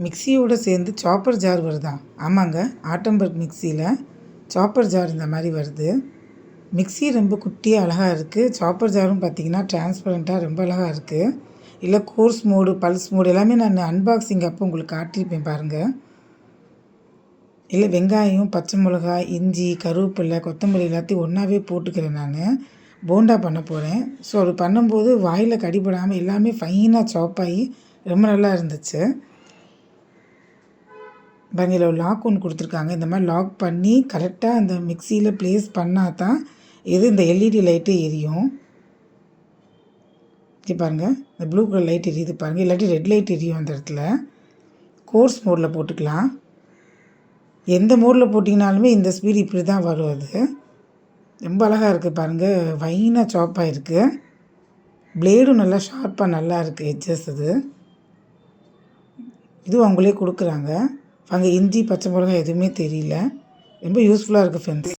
மிக்ஸியோட சேர்ந்து chopper jar வருதா? ஆமாங்க. ஆட்டம்பர்க் மிக்ஸியில் சாப்பர் ஜார் இந்த மாதிரி வருது. மிக்ஸி ரொம்ப குட்டியாக அழகாக இருக்குது. சாப்பர் ஜாரும் பார்த்திங்கன்னா டிரான்ஸ்பரண்ட்டாக ரொம்ப அழகாக இருக்குது. இல்லை கோர்ஸ் மோடு, பல்ஸ் மோடு எல்லாமே நான் அன்பாக்சிங் அப்போ உங்களுக்கு காட்டியிருப்பேன் பாருங்கள். இல்லை வெங்காயம், பச்சை மிளகாய், இஞ்சி, கருவேப்பிலை, கொத்தமல்லி எல்லாத்தையும் ஒன்றாவே போட்டுக்கிறேன் நான். போண்டா பண்ண போகிறேன். ஸோ அது பண்ணும்போது வாயில் கடிபடாமல் எல்லாமே ஃபைனாக சாப் ஆகி ரொம்ப நல்லா இருந்துச்சு. பாருங்க, லாக் ஒன்று கொடுத்துருக்காங்க. இந்த மாதிரி லாக் பண்ணி கரெக்டாக அந்த மிக்சியில் ப்ளேஸ் பண்ணால் தான் இந்த எல்இடி லைட்டு எரியும். இங்கே பாருங்கள், இந்த ப்ளூ கலர் லைட் எரியுது பாருங்கள். இல்லாட்டி ரெட் லைட் எரியும் அந்த இடத்துல. கோர்ஸ் மோடில் போட்டுக்கலாம். எந்த மோடில் போட்டிங்கனாலுமே இந்த ஸ்பீடு இப்படி தான் வரும். அது ரொம்ப அழகாக இருக்குது பாருங்கள். ஃபைனாக சாப் ஆகிருக்கு. ப்ளேடும் நல்லா ஷார்ப்பாக நல்லா இருக்குது எட்ஜஸ். இதுவும் அவங்களே கொடுக்குறாங்க. அங்கே இஞ்சி, பச்சை மிளகாய் எதுவுமே தெரியல. ரொம்ப யூஸ்ஃபுல்லாக இருக்குது ஃப்ரெண்ட்ஸ்.